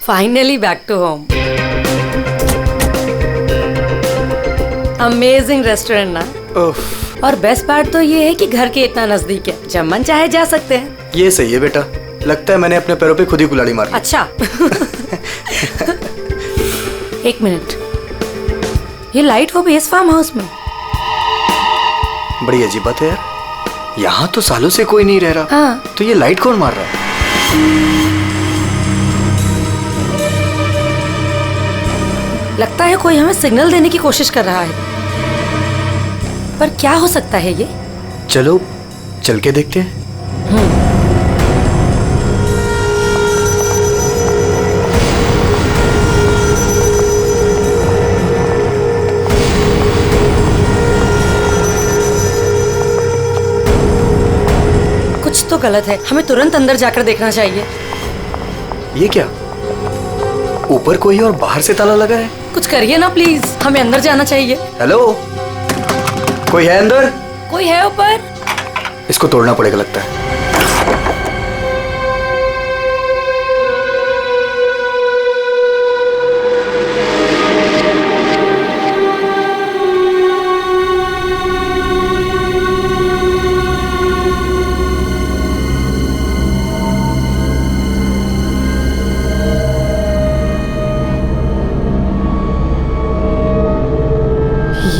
Finally back to home. Amazing restaurant ना। और best part तो ये है कि घर के इतना नजदीक है, जब मन चाहे जा सकते हैं। ये सही है बेटा, लगता है मैंने अपने पैरों पे खुद ही कुल्हाड़ी मार ली। अच्छा। एक मिनट, ये लाइट वो भी इस फार्म हाउस में? बड़ी अजीब बात है यार, यहाँ तो सालों से कोई नहीं रह रहा। हाँ। तो ये लाइट कौन मार रहा है? लगता है कोई हमें सिग्नल देने की कोशिश कर रहा है, पर क्या हो सकता है ये? चलो चल के देखते हैं। कुछ तो गलत है, हमें तुरंत अंदर जाकर देखना चाहिए। ये क्या, ऊपर कोई और बाहर से ताला लगा है? कुछ करिए ना प्लीज, हमें अंदर जाना चाहिए। हेलो, कोई है अंदर? कोई है ऊपर? इसको तोड़ना पड़ेगा लगता है।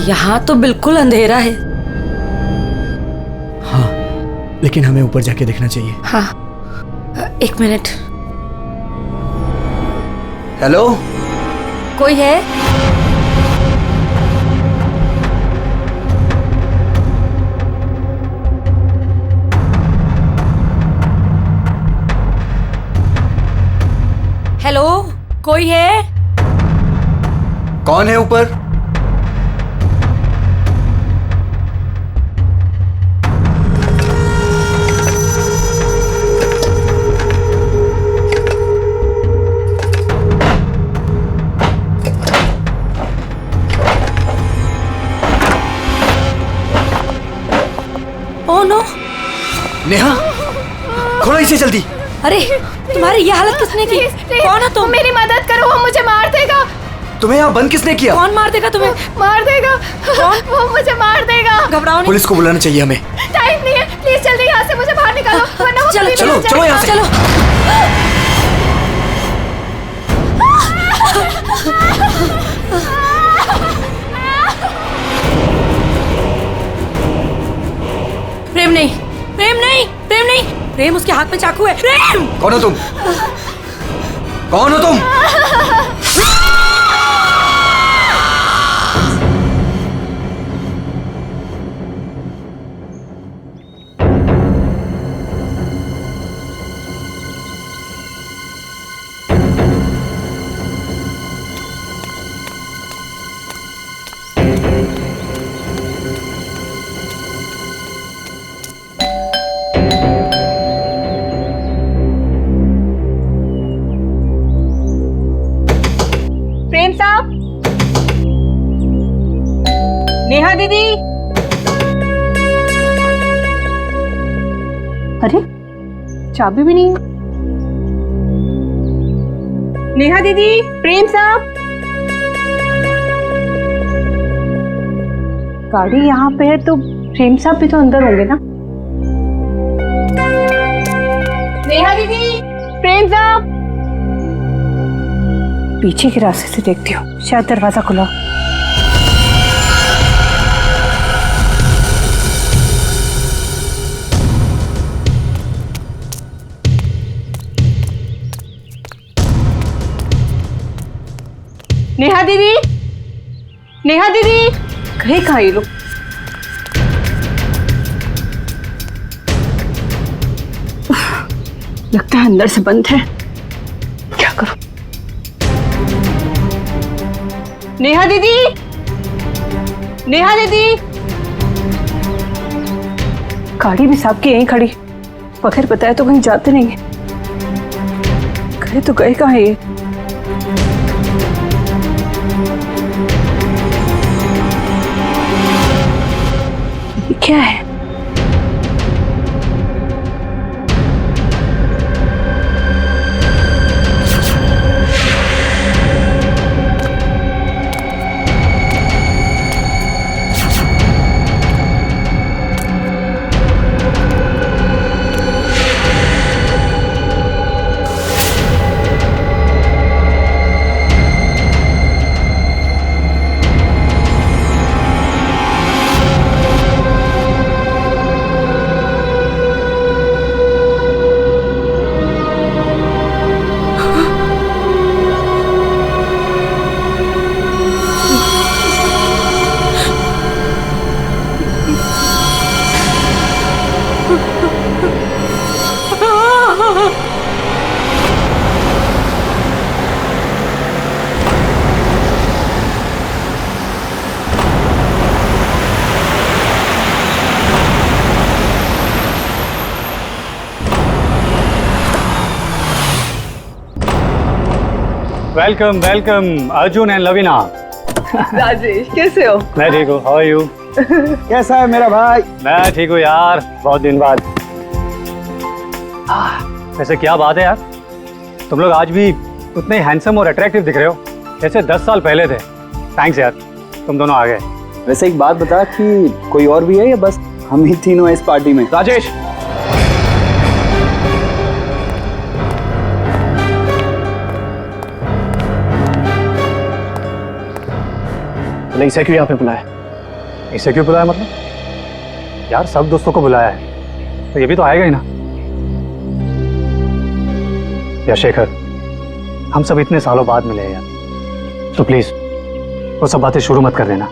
यहाँ तो बिल्कुल अंधेरा है। हाँ, लेकिन हमें ऊपर जाके देखना चाहिए। हाँ, एक मिनट। हेलो, कोई है? हेलो, कोई है? कौन है ऊपर? Oh no! नेहा, खोलो इसे जल्दी। अरे, तुम्हारी ये हालत किसने की? कौन हो तुम? मेरी मदद करो, वो मुझे मार देगा। तुम्हें यहाँ बंद किसने किया? कौन मार देगा तुम्हें? मार देगा। कौन? वो मुझे मार देगा। घबराओ नहीं। पुलिस को बुलाना चाहिए हमें। टाइम नहीं है, प्लीज जल्दी यहाँ से मुझे बाहर निकालो, वरना वो चलो, कभी चलो, नहीं चलो यहाँ से। चलो। प्रेम नहीं, प्रेम नहीं, प्रेम नहीं, प्रेम उसके हाथ में चाकू है। प्रेम! कौन हो तुम? कौन हो तुम? प्रेम साहब, नेहा दीदी। अरे, चाबी भी नहीं है। नेहा दीदी, प्रेम साहब। गाड़ी यहाँ पे है तो प्रेम साहब भी तो अंदर होंगे ना। नेहा दीदी, प्रेम साहब। पीछे के रास्ते से देखती हूँ, शायद दरवाजा खुला। नेहा दीदी, नेहा दीदी, गए कहाँ ये लोग? लगता है अंदर से बंद है, क्या करूं? नेहा दीदी, नेहा दीदी। गाड़ी भी साहब की यहीं खड़ी, बगैर बताए तो कहीं जाते नहीं है। गए तो गए कहाँ ये? क्या है? Welcome welcome Arjun and Lavina. Rajesh कैसे हो? मैं ठीक हूँ, हाउ आर यू? कैसा है मेरा भाई? मैं ठीक हूँ यार, बहुत दिन बाद। वैसे क्या बात है यार, तुम लोग आज भी उतने हैंडसम और अट्रैक्टिव दिख रहे हो जैसे 10 साल पहले थे। थैंक्स यार, तुम दोनों आ गए। वैसे एक बात बता कि कोई और भी है या बस हम ही तीनों हैं इस पार्टी में? राजेश, नहीं, इसे क्यों यहाँ पे बुलाया? इसे क्यों बुलाया मतलब? यार सब दोस्तों को बुलाया है तो ये भी तो आएगा ही ना। या शेखर, हम सब इतने सालों बाद मिले हैं यार, तो प्लीज वो सब बातें शुरू मत कर देना।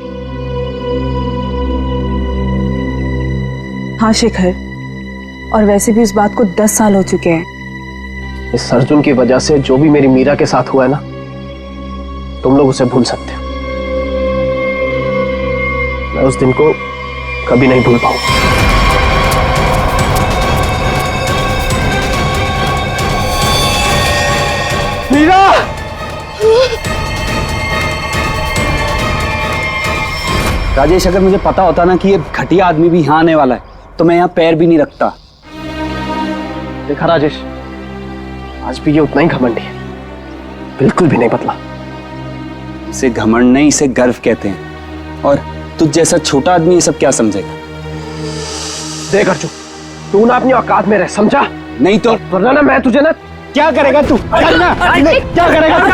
हाँ शेखर, और वैसे भी इस बात को 10 साल हो चुके हैं। इस अर्जुन की वजह से जो भी मेरी मीरा के साथ हुआ है ना, तुम लोग उसे भूल सकते हो। मैं उस दिन को कभी नहीं भूल पाऊंगा। मीरा! राजेश, अगर मुझे पता होता ना कि ये घटिया आदमी भी यहाँ आने वाला है तो मैं यहाँ पैर भी नहीं रखता। देखा राजेश, आज भी ये उतना ही घमंडी है, बिल्कुल भी नहीं बदला। इसे घमंड नहीं, इसे गर्व कहते हैं। और तुझ जैसा छोटा आदमी ये सब क्या समझेगा? देख अर्जुन, तू ना अपनी औकात में रह, समझा? नहीं तो वरना ना मैं तुझे ना क्या करेगा तू? क्या करेगा तू?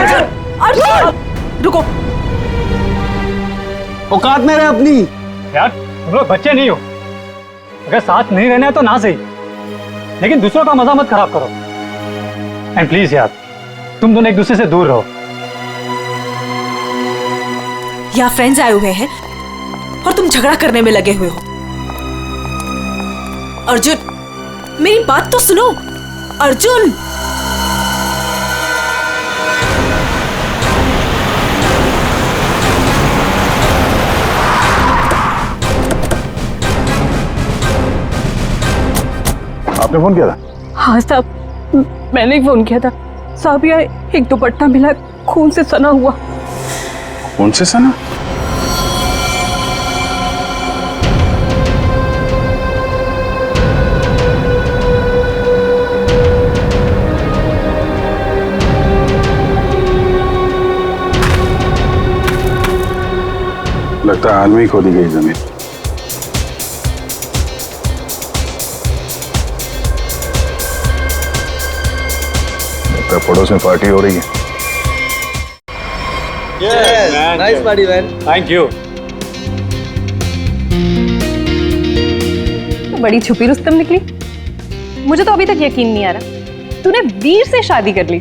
रुको, औकात में रह अपनी। यार तुम लोग बच्चे नहीं हो, अगर साथ नहीं रहना है तो ना सही, लेकिन दूसरों का मजा मत खराब करो। एंड प्लीज यार, तुम दोनों एक दूसरे से दूर रहो। यहाँ फ्रेंड्स आए हुए हैं और तुम झगड़ा करने में लगे हुए हो। अर्जुन, मेरी बात तो सुनो। अर्जुन, आपने फोन किया था? हाँ साहब, मैंने ही फोन किया था। साहब यार, एक दुपट्टा मिला, खून से सना हुआ। कौन से सना? लगता है हाल में ही खोदी गई जमीन। लगता है पड़ोस में पार्टी हो रही है। Nice party man. Thank you. तो बड़ी छुपी रुस्तम निकली। मुझे तो अभी तक यकीन नहीं आ रहा तूने वीर से शादी कर ली।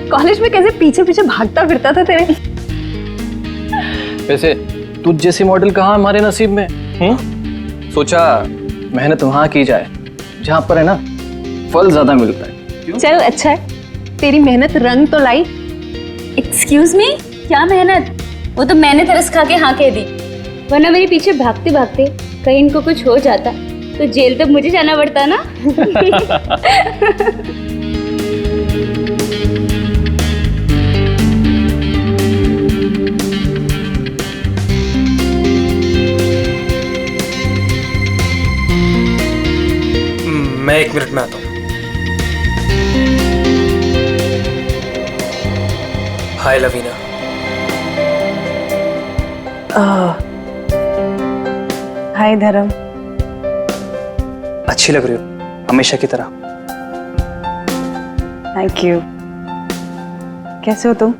कॉलेज में कैसे पीछे पीछे भागता फिरता था तेरे। वैसे तुझ जैसी मॉडल कहाँ हमारे नसीब में? सोचा मेहनत वहां की जाए जहां पर है ना फल ज्यादा मिलता है। चल अच्छा है, तेरी मेहनत रंग तो लाई। एक्सक्यूज मी, क्या मेहनत? वो तो मैंने तरस खा के हाँ कह दी, वरना मेरे पीछे भागते भागते कहीं इनको कुछ हो जाता तो जेल तक मुझे जाना पड़ता ना। मैं 1 मिनट में आता हूँ। हाय लवीना। हाय धर्म। अच्छी लग रही हो हमेशा की तरह। Thank you. कैसे हो तुम?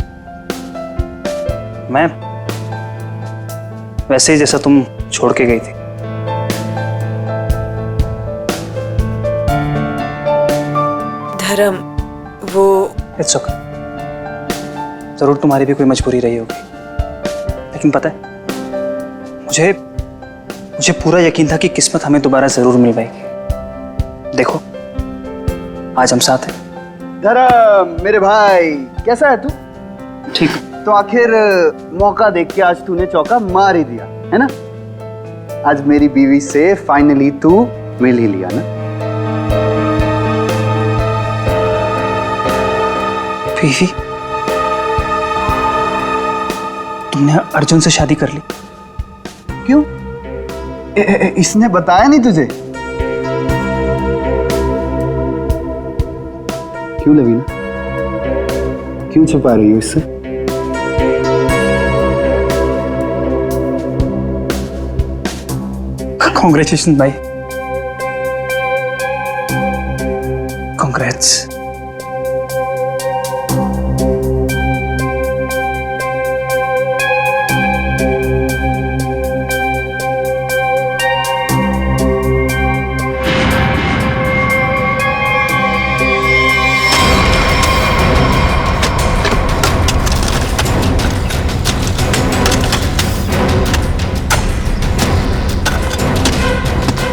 मैं वैसे ही जैसा तुम छोड़ के गई थी। धर्म, वो इट्स ओके। जरूर तुम्हारी भी कोई मजबूरी रही होगी, लेकिन पता है मुझे पूरा यकीन था कि किस्मत हमें दोबारा जरूर मिल पाएगी। देखो आज हम साथ हैं। धर्म मेरे भाई, कैसा है तू? ठीक। तो आखिर मौका देख के आज तूने चौका मार ही दिया है ना। आज मेरी बीवी से फाइनली तू मिल ही लिया ना। बीवी? तुमने अर्जुन से शादी कर ली? क्यों? इसने बताया नहीं तुझे? क्यों लवीना, क्यों छुपा रही हो इससे? कॉन्ग्रेचुलेशन भाई, कॉन्ग्रेट्स।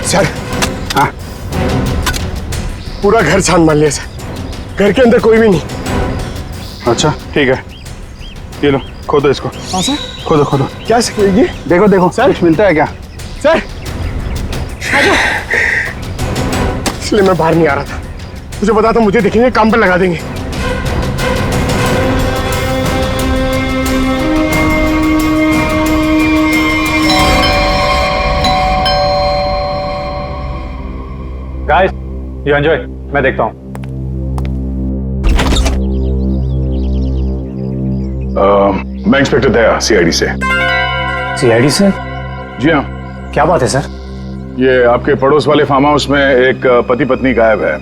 सर, हाँ, पूरा घर छान मार लिया सर, घर के अंदर कोई भी नहीं। अच्छा ठीक है, ये लो खोदो इसको। हाँ सर। खोदो खोदो। क्या सर ये? देखो देखो सर। कुछ मिलता है क्या? सर इसलिए मैं बाहर नहीं आ रहा था, मुझे पता था मुझे देखेंगे काम पर लगा देंगे। गाइस यू एंजॉय, मैं देखता हूँ। मैं इंस्पेक्टर दया, सीआईडी से। सीआईडी से? जी हाँ। क्या बात है सर? ये आपके पड़ोस वाले फार्म हाउस में एक पति पत्नी गायब है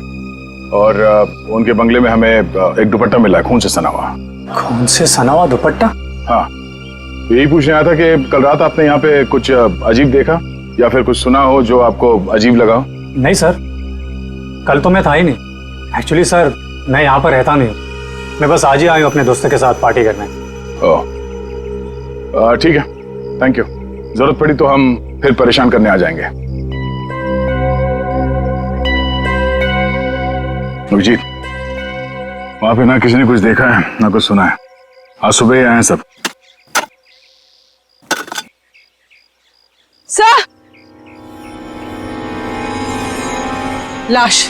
और उनके बंगले में हमें एक दुपट्टा मिला है, खून से सना हुआ। खून से सना हुआ दुपट्टा? हाँ, तो यही पूछने आया था कि कल रात आपने यहाँ पे कुछ अजीब देखा या फिर कुछ सुना हो जो आपको अजीब लगा हो? नहीं सर, कल तो मैं था ही नहीं। एक्चुअली सर मैं यहाँ पर रहता नहीं, मैं बस आज ही आया हूँ अपने दोस्तों के साथ पार्टी करने। ओह ठीक है, थैंक यू। जरूरत पड़ी तो हम फिर परेशान करने आ जाएंगे। अभिजीत, वहां पे ना किसी ने कुछ देखा है ना कुछ सुना है, आज सुबह ही आए हैं सब। सर, लाश।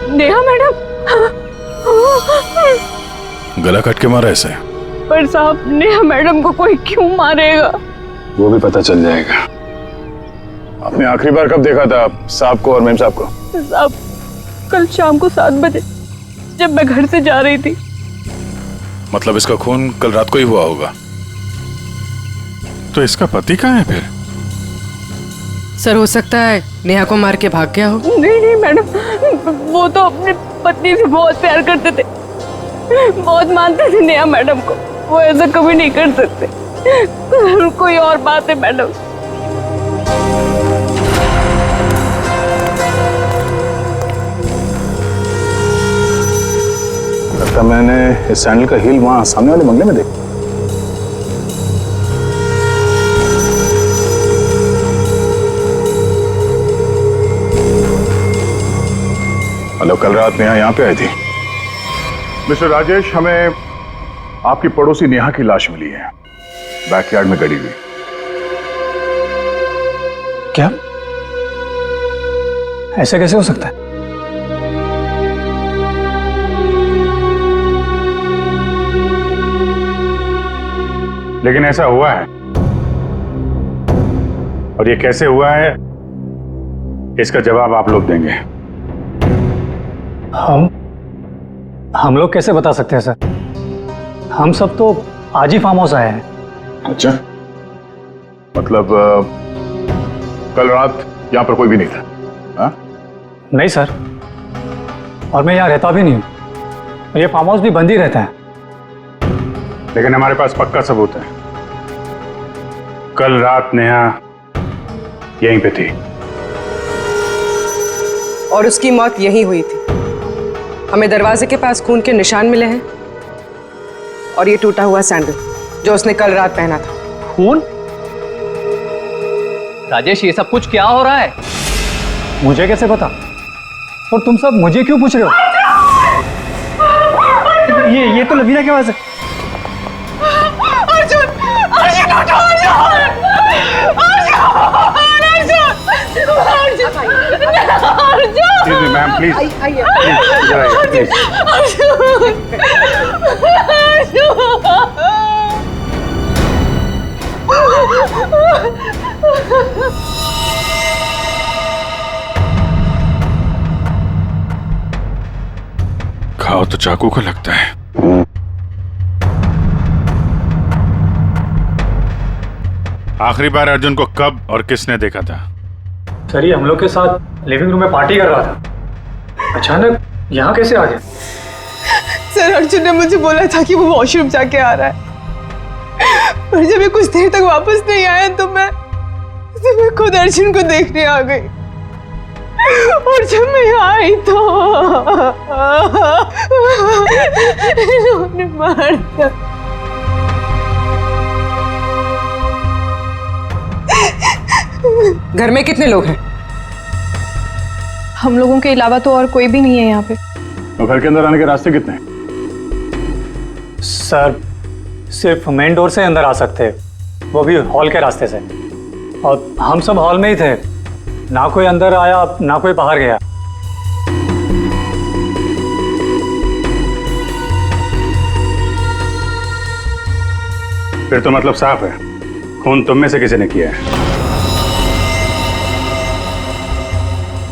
नेहा मैडम। गला कट के मारा ऐसे? पर साहब, नेहा मैडम को कोई क्यों मारेगा? वो भी पता चल जाएगा। आपने आखिरी बार कब देखा था साहब को और मेम साहब को? साहब, कल शाम को 7 बजे जब मैं घर से जा रही थी। मतलब इसका खून कल रात को ही हुआ होगा। तो इसका पति कहाँ है फिर? सर हो सकता है नेहा को मार के भाग गया हो। नहीं नहीं मैडम, वो तो अपनी पत्नी से बहुत प्यार करते थे, बहुत मानते थे नेहा मैडम को। वो ऐसा कभी नहीं कर सकते। कोई और बात है मैडम। लगता मैंने इस सैंडल का हील वहां सामने वाले बंगले में देखा। हेलो, कल रात नेहा यहाँ पे आई थी। मिस्टर राजेश, हमें आपकी पड़ोसी नेहा की लाश मिली है, बैकयार्ड में गड़ी हुई। क्या? ऐसा कैसे हो सकता है? लेकिन ऐसा हुआ है, और ये कैसे हुआ है इसका जवाब आप लोग देंगे। हम लोग कैसे बता सकते हैं सर? हम सब तो आज ही फार्म हाउस आए हैं। अच्छा, मतलब कल रात यहाँ पर कोई भी नहीं था? हाँ? नहीं सर, और मैं यहाँ रहता भी नहीं हूँ। ये फार्म हाउस भी बंद ही रहता है। लेकिन हमारे पास पक्का सबूत है, कल रात नेहा यहीं पे थी। और उसकी मौत यहीं हुई थी। हमें दरवाजे के पास खून के निशान मिले हैं और ये टूटा हुआ सैंडल जो उसने कल रात पहना था। खून? राजेश, ये सब कुछ क्या हो रहा है? मुझे कैसे पता? और तुम सब मुझे क्यों पूछ रहे हो? ये तो लवीना की आवाज है। अर्जुन, अर्जुन उठो, अर्जुन, मैम प्लीज, खाओ तो चाकू को लगता है। आखिरी बार अर्जुन को कब और किसने देखा था? सर, ये हम लोग के साथ लिविंग रूम में पार्टी कर रहा था। अचानक यहाँ कैसे आ गया? सर, अर्जुन ने मुझे बोला था कि वो वॉशरूम जाके आ रहा है, पर जब ये कुछ देर तक वापस नहीं आया तो मैं खुद अर्जुन को देखने आ गई। और जब मैं यहाँ आई तो इन्होंने मार दिया। घर में कितने लोग हैं? हम लोगों के अलावा तो और कोई भी नहीं है यहाँ पे। तो घर के अंदर आने के रास्ते कितने हैं? सर, सिर्फ मेन डोर से अंदर आ सकते हैं, वो भी हॉल के रास्ते से। और हम सब हॉल में ही थे, ना कोई अंदर आया ना कोई बाहर गया। फिर तो मतलब साफ है, खून तुम में से किसी ने किया है।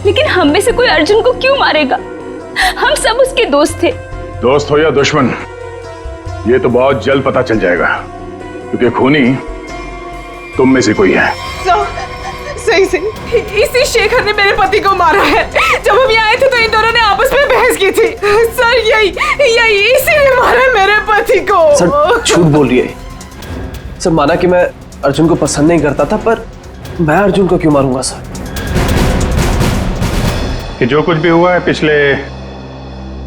लेकिन हम में से कोई अर्जुन को क्यों मारेगा? हम सब उसके दोस्त थे। दोस्त हो या दुश्मन, ये तो बहुत जल्द पता चल जाएगा, क्योंकि खूनी तुम में से कोई है। सही सही, इसी शेखर ने मेरे पति को मारा है। जब हम यहाँ आए थे तो इन दोनों ने आपस में बहस की थी। सर, यही इसी ने मारा मेरे पति को। सर, झूठ बोल रही है। सर, माना कि मैं अर्जुन को पसंद नहीं करता था, पर मैं अर्जुन को क्यों मारूंगा सर? कि जो कुछ भी हुआ है पिछले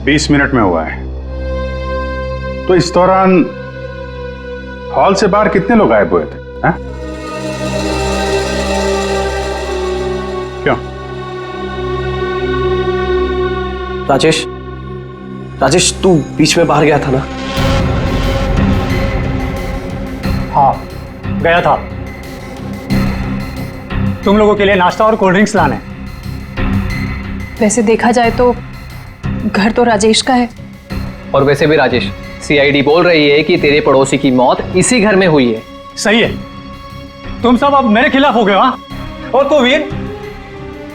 20 मिनट में हुआ है। तो इस दौरान हॉल से बाहर कितने लोग गायब हुए थे? हा? क्यों? राजेश, तू बीच में बाहर गया था ना? हाँ, गया था तुम लोगों के लिए नाश्ता और कोल्ड ड्रिंक्स लाने। वैसे देखा जाए तो घर तो राजेश का है। और वैसे भी राजेश, सीआईडी बोल रही है कि तेरे पड़ोसी की मौत इसी घर में हुई है। सही है, तुम सब अब मेरे खिलाफ हो गए। हाँ, और तो वीर,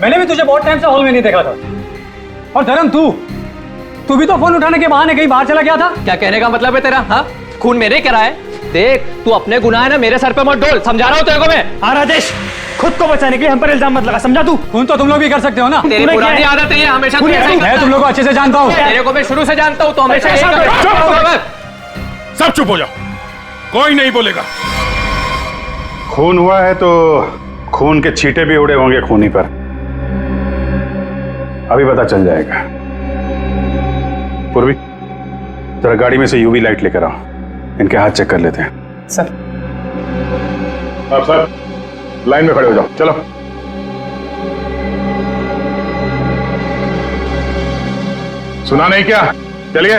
मैंने भी तुझे बहुत टाइम से हॉल में नहीं देखा था। और धर्म, तू भी तो फोन उठाने के बहाने कहीं बाहर चला गया था। क्या कहने का मतलब है तेरा? हाँ, खून मेरे करा है। देख, तू अपने गुनाह है ना मेरे सर पे मत डोल, समझा रहा हूँ तेरे को मैं। हाँ राजेश, खुद को बचाने के लिए हम पर इल्जाम मत लगा, समझा तू? खून तो तुम लोग भी कर सकते हो ना। तेरी पुरानी आदत है, हमेशा मैं तुम लोग को अच्छे से जानता हूँ। तेरे को मैं शुरू से जानता हूँ, तो हमेशा सब चुप हो जाओ, कोई नहीं बोलेगा। खून हुआ है तो खून के छींटे भी उड़े होंगे खूनी पर, अभी पता चल जाएगा। पूर्वी, जरा गाड़ी में से यूवी लाइट लेकर आओ, इनके हाथ चेक कर लेते हैं। सर। अब सर, लाइन में खड़े हो जाओ, चलो। सुना नहीं क्या? चलिए।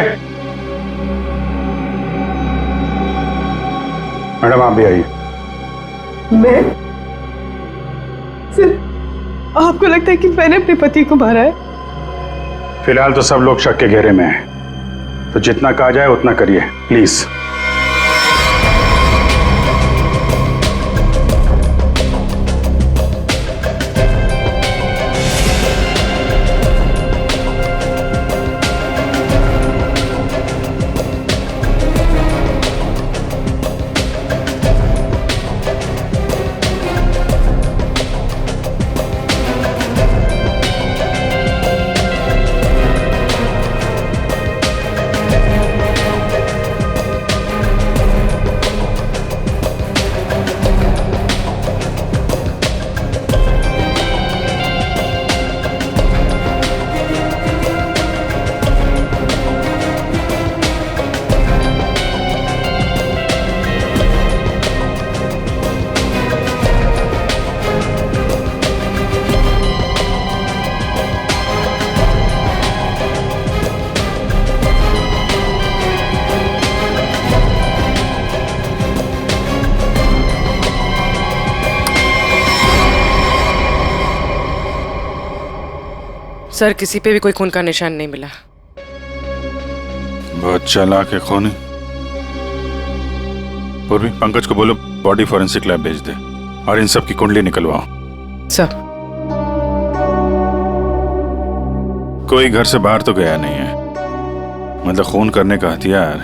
मैडम, आप भी आइए। मैं? सर, आपको लगता है कि मैंने अपने पति को मारा है? फिलहाल तो सब लोग शक के घेरे में हैं, तो जितना कहा जाए उतना करिए प्लीज। सर किसी पे भी कोई खून का निशान नहीं मिला। बहुत चालाक है खूनी। पूर्वी, पंकज को बोलो बॉडी फॉरेंसिक लैब भेज दे और इन सब की कुंडली निकलवाओ। सर कोई घर से बाहर तो गया नहीं है, मतलब खून करने का हथियार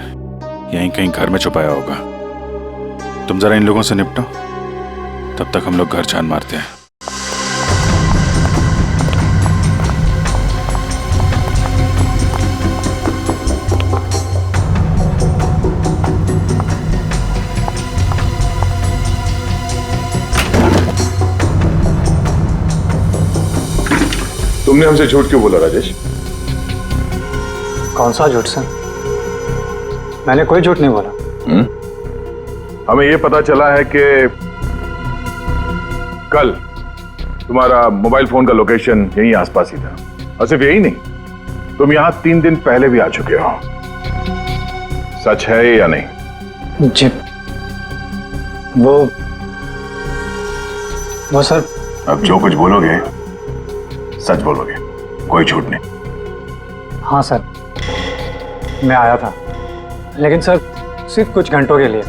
यहीं कहीं घर में छुपाया होगा। तुम जरा इन लोगों से निपटो, तब तक हम लोग घर छान मारते हैं। तुमने हमसे झूठ क्यों बोला राजेश? कौन सा झूठ सर? मैंने कोई झूठ नहीं बोला। हमें यह पता चला है कि कल तुम्हारा मोबाइल फोन का लोकेशन यहीं आसपास ही था, और सिर्फ यही नहीं, तुम यहां 3 दिन पहले भी आ चुके हो। सच है या नहीं? जी वो सर, अब जो कुछ बोलोगे सच बोलोगे, कोई झूठ नहीं। हाँ सर, मैं आया था, लेकिन सर सिर्फ कुछ घंटों के लिए।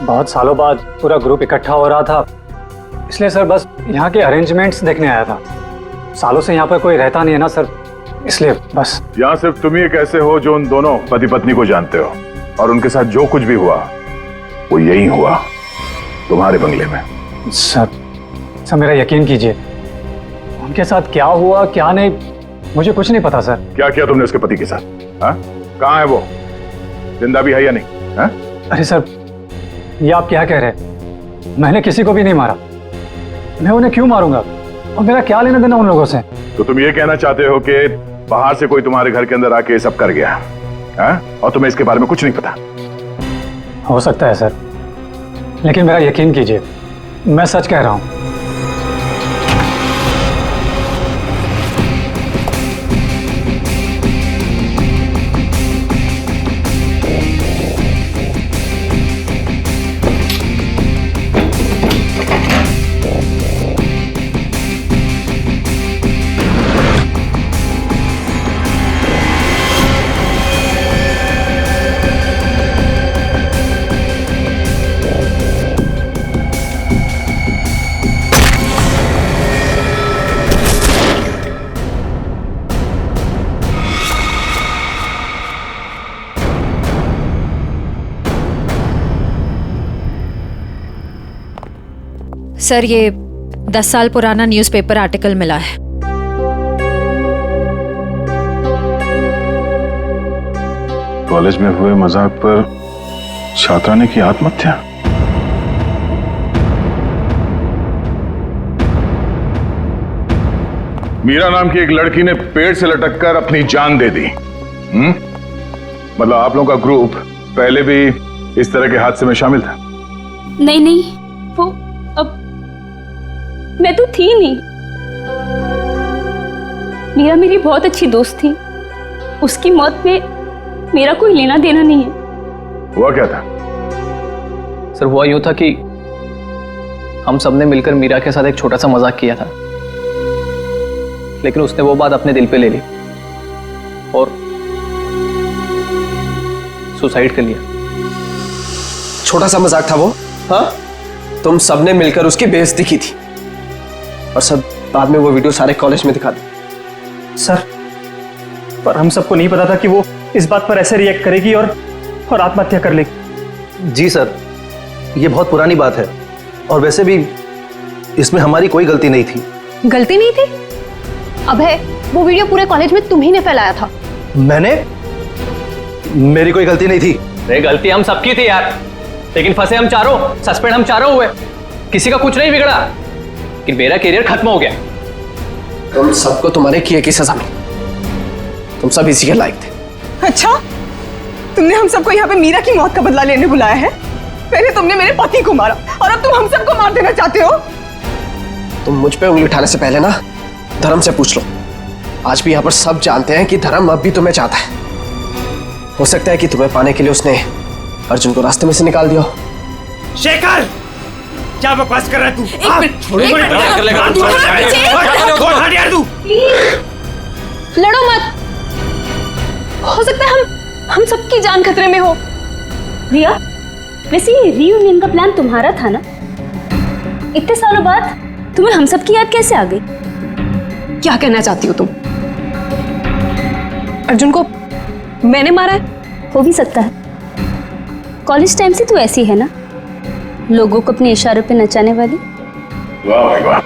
बहुत सालों बाद पूरा ग्रुप इकट्ठा हो रहा था, इसलिए सर बस यहाँ के अरेंजमेंट्स देखने आया था। सालों से यहाँ पर कोई रहता नहीं है ना सर, इसलिए बस। यहाँ सिर्फ तुम ही कैसे हो जो उन दोनों पति पत्नी को जानते हो, और उनके साथ जो कुछ भी हुआ वो यही हुआ, तुम्हारे बंगले में। सर मेरा यकीन कीजिए, उनके साथ क्या हुआ क्या नहीं मुझे कुछ नहीं पता सर। क्या किया तुमने उसके पति के साथ? कहाँ है वो? जिंदा भी है या नहीं? हा? अरे सर, ये आप क्या कह रहे हैं? मैंने किसी को भी नहीं मारा। मैं उन्हें क्यों मारूंगा, और मेरा क्या लेना देना उन लोगों से? तो तुम ये कहना चाहते हो कि बाहर से कोई तुम्हारे घर के अंदर आके ये सब कर गया, और तुम्हें इसके बारे में कुछ नहीं पता? हो सकता है सर, लेकिन मेरा यकीन कीजिए, मैं सच कह रहा हूं। सर ये 10 साल पुराना न्यूज़पेपर आर्टिकल मिला है। कॉलेज में हुए मजाक पर छात्रा ने की आत्महत्या। मीरा नाम की एक लड़की ने पेड़ से लटककर अपनी जान दे दी। मतलब आप लोगों का ग्रुप पहले भी इस तरह के हादसे में शामिल था? नहीं, वो अब मैं तो थी नहीं। मीरा मेरी बहुत अच्छी दोस्त थी, उसकी मौत में मेरा कोई लेना देना नहीं है। हुआ क्या था? सर हुआ यूं था कि हम सबने मिलकर मीरा के साथ एक छोटा सा मजाक किया था, लेकिन उसने वो बात अपने दिल पे ले ली और सुसाइड कर लिया। छोटा सा मजाक था वो? हाँ, तुम सबने मिलकर उसकी बेइज्जती की थी और सब बाद में वो वीडियो सारे कॉलेज में दिखा दी। सर, पर हम सबको नहीं पता था कि वो इस बात पर ऐसे रिएक्ट करेगी और आत्महत्या कर लेगी। जी सर, ये बहुत पुरानी बात है और वैसे भी इसमें हमारी कोई गलती नहीं थी। गलती नहीं थी? अभय, वो वीडियो पूरे कॉलेज में तुम्ही ने फैलाया था। मैंने? मेरी कोई गलती नहीं थी। अरे गलती हम सबकी थी यार, लेकिन फंसे हम चारों, सस्पेंड हम चारों हुए। किसी का कुछ नहीं बिगड़ा, लेकिन मेरा करियर खत्म हो गया। तुम सबको तुम्हारे किए की सजा मिली, तुम सब इसी के लायक थे। अच्छा, तुमने हम सबको यहाँ पे मीरा की मौत का बदला लेने बुलाया है? पहले तुमने मेरे पति को मारा और अब तुम हम सबको मार देना चाहते हो? तुम मुझ पे उंगली उठाने से पहले ना धर्म से पूछ लो। आज भी यहाँ पर सब जानते हैं कि धर्म अब भी तुम्हें चाहता है। हो सकता है कि तुम्हें पाने के लिए उसने अर्जुन को रास्ते में से निकाल दिया हो। शेखर, क्या बकवास कर रहा है तू? एक मिनट, छोड़ एक मिनट, कर लेगा तू हट यार तू। लड़ो मत। हो सकता है हम सबकी जान खतरे में हो। रिया, वैसे ये रीयूनियन का प्लान तुम्हारा था ना? इतने सालों बाद तुम्हें हम सब की याद कैसे आ गई? क्या कहना चाहती हो तुम? अर्जुन को मैंने मारा है? हो भी सकता है। कॉलेज टाइम से तू ऐसी है ना, लोगों को अपने इशारों पे नचाने वाली। वाह भाई वाह,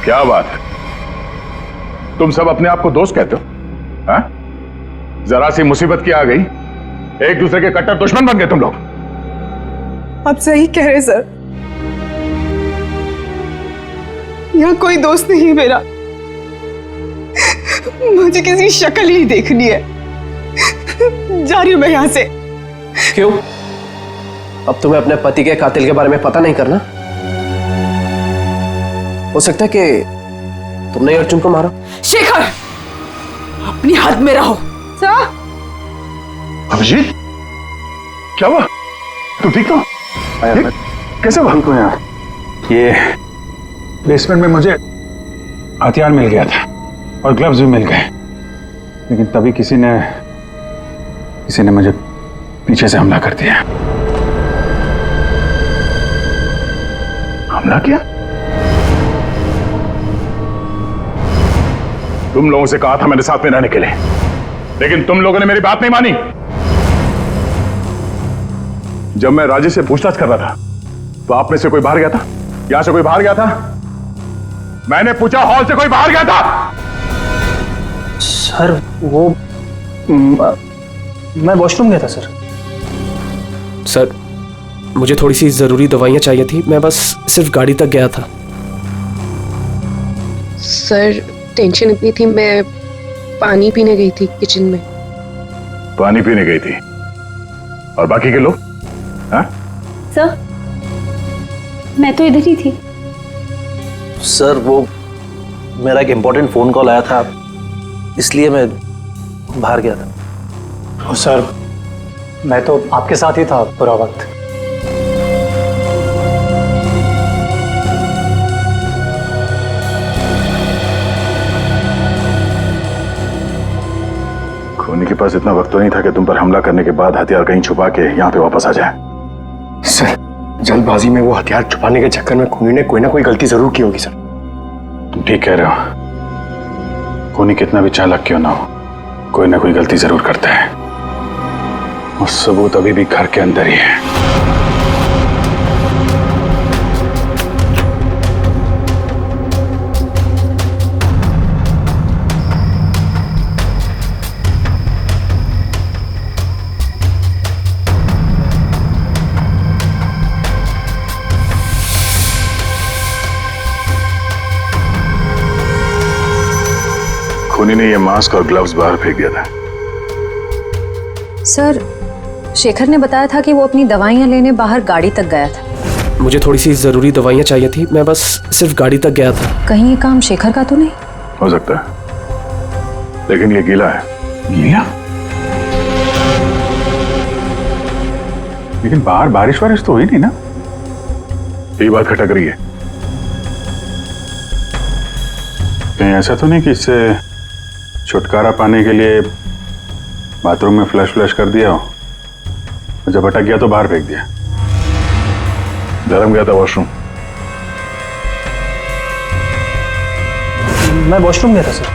क्या बात है। तुम सब अपने आप को दोस्त कहते हो? हाँ? जरा सी मुसीबत की आ गई, एक दूसरे के कट्टर दुश्मन बन गए तुम लोग। आप सही कह रहे सर, यहाँ कोई दोस्त नहीं मेरा। मुझे किसी की शक्ल ही देखनी है। जा रही हूं मैं यहाँ से। क्यों? अब तुम्हें अपने पति के कातिल के बारे में पता नहीं करना? हो सकता है कि तुमने अर्जुन को मारा। शेखर, अपनी हद में रहो। सर, अभिजीत, क्या हुआ? तुम ठीक हो? कैसे हुआ? ठीक हो यार। ये बेसमेंट में मुझे हथियार मिल गया था और ग्लव्स भी मिल गए, लेकिन तभी किसी ने मुझे पीछे से हमला कर दिया। हमला किया? तुम लोगों से कहा था मेरे साथ में रहने के लिए, लेकिन तुम लोगों ने मेरी बात नहीं मानी। जब मैं राजेश से पूछताछ कर रहा था तो आप में से कोई बाहर गया था? यहां से कोई बाहर गया था? मैंने पूछा, हॉल से कोई बाहर गया था? सर वो मैं वॉशरूम गया था सर। सर, मुझे थोड़ी सी जरूरी दवाइयां चाहिए थी, मैं बस सिर्फ गाड़ी तक गया था। सर टेंशन इतनी थी, मैं पानी पीने गई थी किचन में। पानी पीने गई थी? और बाकी के लोग? हाँ? सर, मैं तो इधर ही थी। सर वो मेरा एक इम्पोर्टेंट फोन कॉल आया था, इसलिए मैं बाहर गया था। ओ सर, मैं तो आपके साथ ही था पूरा वक्त। खूनी के पास इतना वक्त तो नहीं था कि तुम पर हमला करने के बाद हथियार कहीं छुपा के यहाँ पे वापस आ जाए। सर, जल्दबाजी में वो हथियार छुपाने के चक्कर में खूनी ने कोई ना कोई गलती जरूर की होगी सर। तुम ठीक कह रहे हो, खूनी कितना भी चालाक क्यों ना हो, कोई ना कोई गलती जरूर करता है, और सबूत अभी भी घर के अंदर ही है। खूनी ने ये मास्क और ग्लव्स बाहर फेंक दिया था। सर, शेखर ने बताया था कि वो अपनी दवाइयां लेने बाहर गाड़ी तक गया था। मुझे थोड़ी सी जरूरी दवाइयां चाहिए थी, मैं बस सिर्फ गाड़ी तक गया था। कहीं ये काम शेखर का तो नहीं? हो सकता है, लेकिन ये गीला है। गीला? लेकिन बाहर बारिश वारिश तो हुई नहीं ना? यही बात खटक रही है। कहीं ऐसा तो नहीं कि इससे छुटकारा पाने के लिए बाथरूम में फ्लश कर दिया हो, और जब अटक गया तो बाहर फेंक दिया? धर्म गया था वॉशरूम। मैं वॉशरूम गया था सर।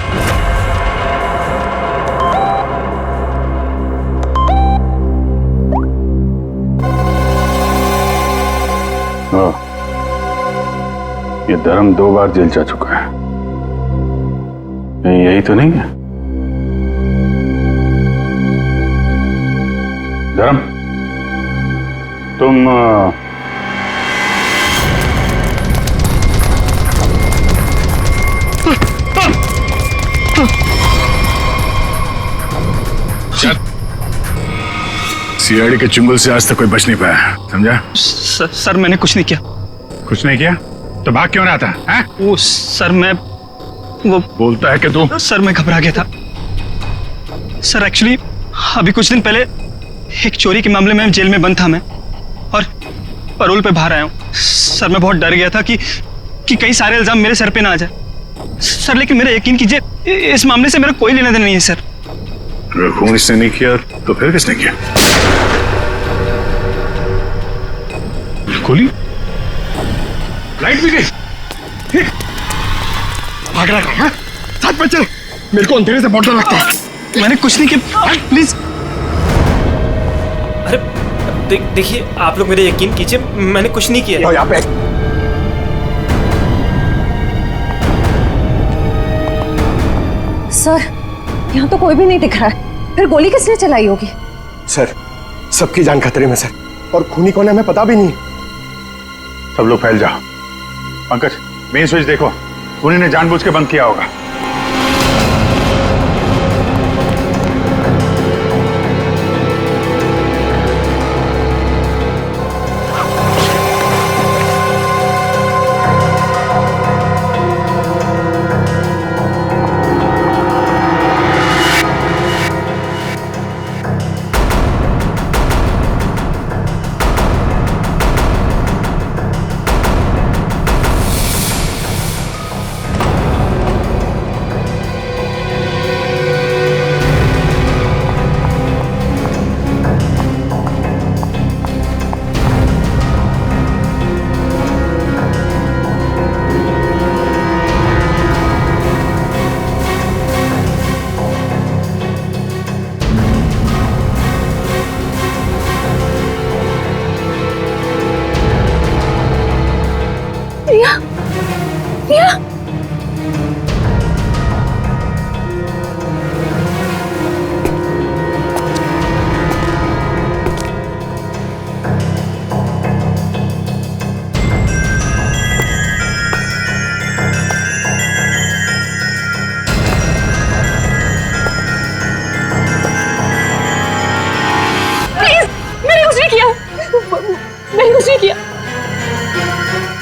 ये धर्म 2 बार जेल जा चुका है, कहीं यही तो नहीं है? धर्म, तुम सीआईडी के चुंगल से आज तक कोई बच नहीं पाया, समझा? सर मैंने कुछ नहीं किया। कुछ नहीं किया तो भाग क्यों रहा था? हैं? वो सर मैं वो बोलता है कि तू? सर मैं घबरा गया था सर। एक्चुअली अभी कुछ दिन पहले एक चोरी के मामले में जेल में बंद था मैं, और परोल पे बाहर आया हूँ। सर मैं बहुत डर गया था कि कई सारे इल्जाम मेरे सर पे ना आ जाए सर, लेकिन मेरा यकीन कीजिए इस मामले से मेरा कोई लेना देना नहीं है सर। अगर खून इसने नहीं किया तो फिर किसने किया? खोली, लाइट भी गई। भाग रहा है, साथ में चल। मेरे को अंधेरे से बहुत डर लगता है। मैंने कुछ नहीं किया, प्लीज। अरे देखिए, आप लोग मेरे यकीन कीजिए, मैंने कुछ नहीं किया। यहाँ पे सर, यहाँ तो कोई भी नहीं दिख रहा है, फिर गोली किसने चलाई होगी? सर, सबकी जान खतरे में सर, और खूनी कौन है हमें पता भी नहीं। सब लोग फैल जाओ। पंकज, मेन स्विच देखो, खूनी ने जानबूझ के बंद किया होगा।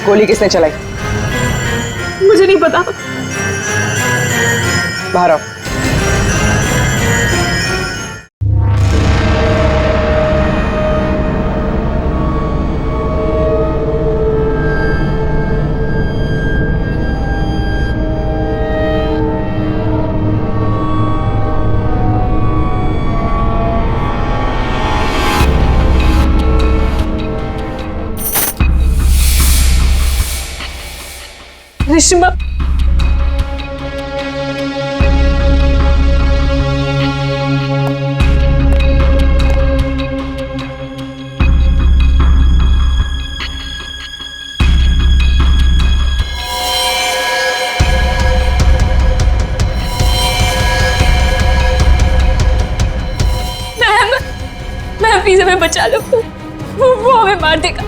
गोली किसने चलाई? मुझे नहीं पता। बाहर आओ। रिश्मा, मैम प्लीज हमें बचा लो। वो हमें मार देगा,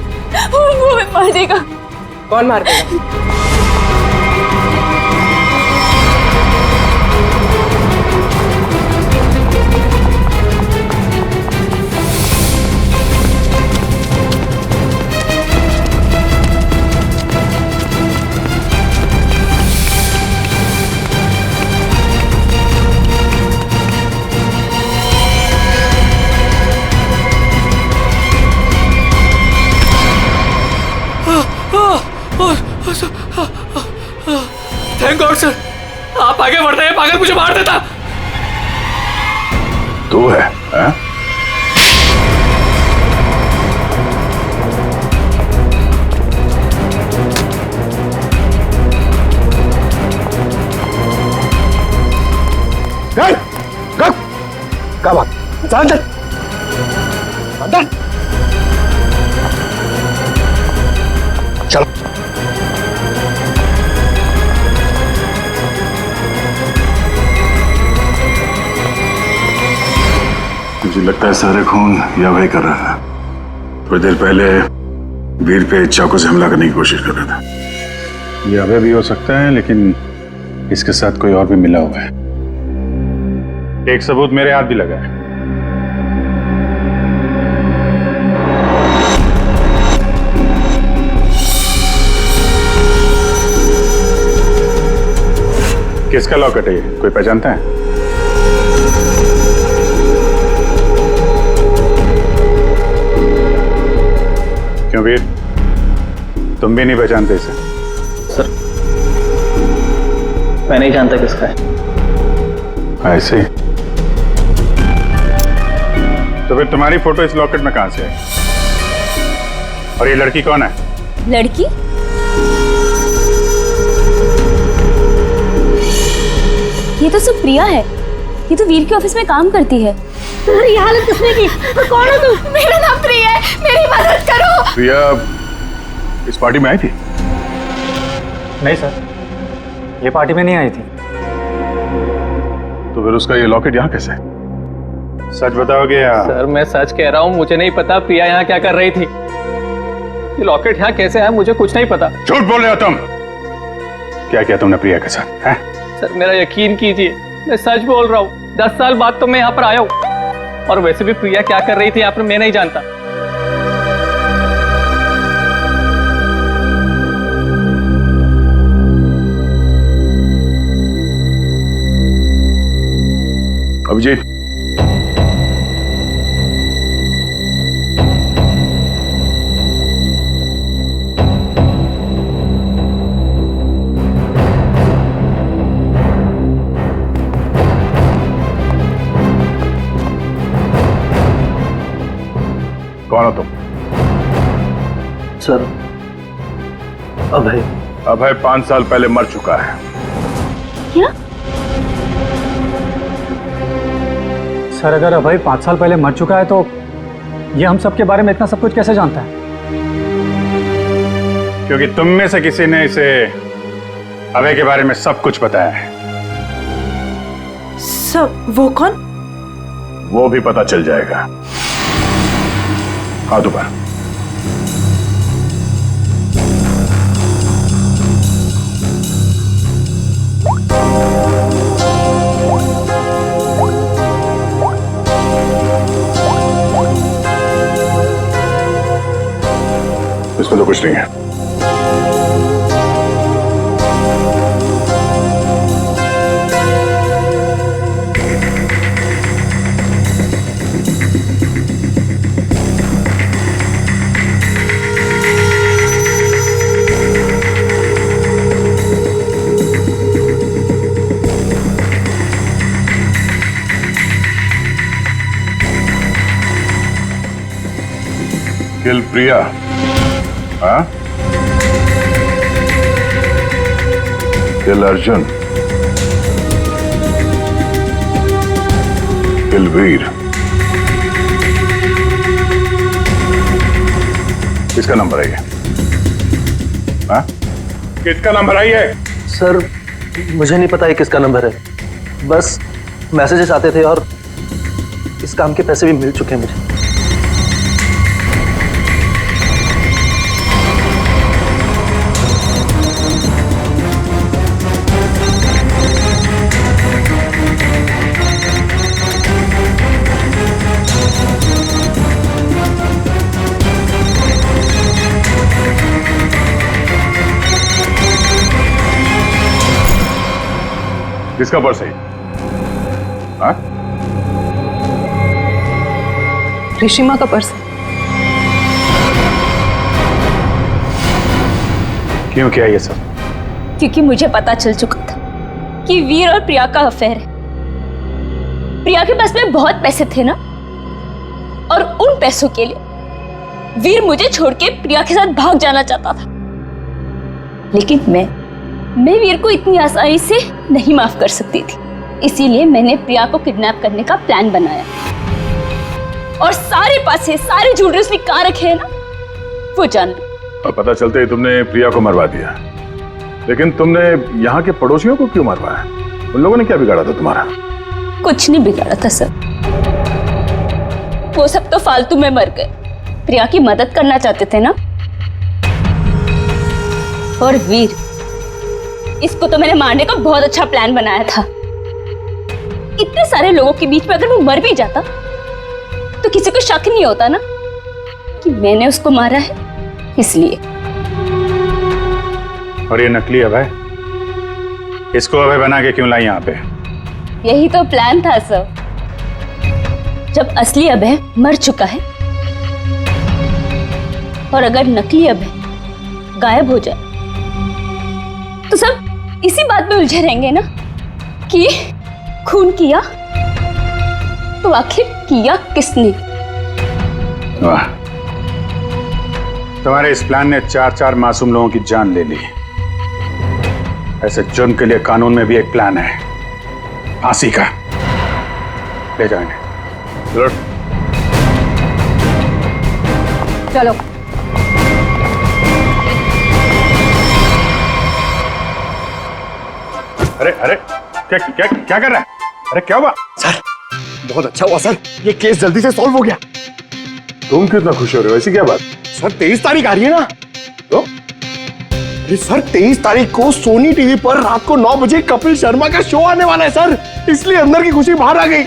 वो हमें मार देगा। कौन मार देगा? थैंक गॉड सर, आप आगे बढ़ रहे हैं, पागल मुझे मार देता। तू है, हाँ? क्या बात? चल चल अंदर चलो। मुझे लगता है सारे खून यह वही कर रहा था। थोड़ी देर पहले वीर पे चाकू से हमला करने की कोशिश कर रहा था। ये अभय भी हो सकता है, लेकिन इसके साथ कोई और भी मिला हुआ है। एक सबूत मेरे हाथ भी लगा है। किसका लॉकेट है ये? कोई पहचानता है? क्यों वीर, तुम भी नहीं पहचानते इसे? सर मैं नहीं जानता किसका है। ऐसे? तो फिर तुम्हारी फोटो इस लॉकेट में कहां से आई? और ये लड़की कौन है? लड़की? ये तो सब प्रिया है। ये तो वीर के ऑफिस में काम करती है। तुम्हारी हालत किसने की? कौन हो तुम? मेरा नाम प्रिया है, मेरी मदद करो। प्रिया इस पार्टी में आई थी? नहीं सर, ये पार्टी में नहीं आई थी। तो फिर उसका ये लॉकेट यहाँ कैसे? सच बताओगे या? सर मैं सच कह रहा हूँ, मुझे नहीं पता प्रिया यहाँ क्या कर रही थी। ये लॉकेट यहाँ कैसे है मुझे कुछ नहीं पता। झूठ बोल रहे हो तुम। क्या किया तुमने प्रिया के साथ? हैं? सर मेरा यकीन कीजिए, मैं सच बोल रहा हूँ। 10 साल बाद तो मैं यहाँ पर आया हूँ। और वैसे भी प्रिया क्या कर रही थी यहाँ पर मैं नहीं जानता। अभिजीत, कौन हो तुम? सर अभय। अभय 5 साल पहले मर चुका है। क्या? सर अगर अभय 5 साल पहले मर चुका है तो ये हम सब के बारे में इतना सब कुछ कैसे जानता है? क्योंकि तुम में से किसी ने इसे अभय के बारे में सब कुछ बताया है। सब? वो कौन? वो भी पता चल जाएगा। हाथ ऊपर। इसमें तो कुछ नहीं है। किल प्रिया, हाँ? किल अर्जुन, किल वीर। किसका नंबर है ये? हाँ? किसका नंबर है ये? सर मुझे नहीं पता ये किसका नंबर है। बस मैसेजेस आते थे और इस काम के पैसे भी मिल चुके हैं मुझे। किसका पर्स है? हाँ? ऋषिमा का पर्स है। क्यों किया ये सब? क्योंकि मुझे पता चल चुका था कि वीर और प्रिया का अफेयर है। प्रिया के पास में बहुत पैसे थे ना, और उन पैसों के लिए वीर मुझे छोड़ के प्रिया के साथ भाग जाना चाहता था। लेकिन मैं वीर को इतनी आसानी से नहीं माफ कर सकती थी। इसीलिए मैंने प्रिया को किडनैप करने का प्लान बनाया और सारे पैसे, सारे ज्वेलरी उसने कहाँ रखे हैं ना, वो जान लो। और पता चलते ही तुमने प्रिया को मरवा दिया। लेकिन तुमने यहाँ के पड़ोसियों को क्यों मरवाया? उन लोगों ने क्या बिगाड़ा था तुम्हारा? कुछ नहीं बिगाड़ा था सर, वो सब तो फालतू में मर गए। प्रिया की मदद करना चाहते थे ना। और वीर, इसको तो मैंने मारने का बहुत अच्छा प्लान बनाया था। इतने सारे लोगों के बीच में अगर वो मर भी जाता तो किसी को शक नहीं होता ना कि मैंने उसको मारा है, इसलिए। और ये नकली अभय, इसको अभय बना के क्यों लाई यहाँ पे? यही तो प्लान था सर। जब असली अभय मर चुका है और अगर नकली अभय गायब हो जाए तो सब इसी बात में उलझे रहेंगे ना कि खून किया तो आखिर किया किसने? वाह, तुम्हारे इस प्लान ने 4 मासूम लोगों की जान ले ली। ऐसे जुर्म के लिए कानून में भी एक प्लान है, फांसी का। ले जाओ इन्हें। चलो। अरे अरे क्या क्या क्या कर रहा है? अरे क्या हुआ? सर बहुत अच्छा हुआ सर, ये केस जल्दी से सॉल्व हो गया। तुम कितना खुश हो रहे हो? ऐसी क्या बात? सर 23 तारीख आ रही है ना? तो अरे सर 23 तारीख को सोनी टीवी पर रात को 9 बजे कपिल शर्मा का शो आने वाला है सर, इसलिए अंदर की खुशी बाहर आ गई।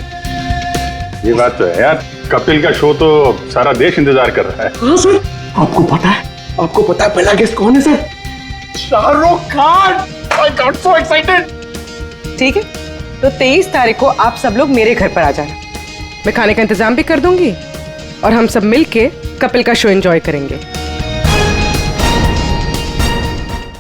ये बात तो है यार, कपिल का शो तो सारा देश इंतजार कर रहा है। हाँ सर, आपको पता है पहला गेस्ट कौन है sir? Shahrukh Khan. I got so excited। ठीक है, तो 23 तारीख को आप सब लोग मेरे घर पर आ जाना। मैं खाने का इंतजाम भी कर दूंगी और हम सब मिलके कपिल का शो एंजॉय करेंगे।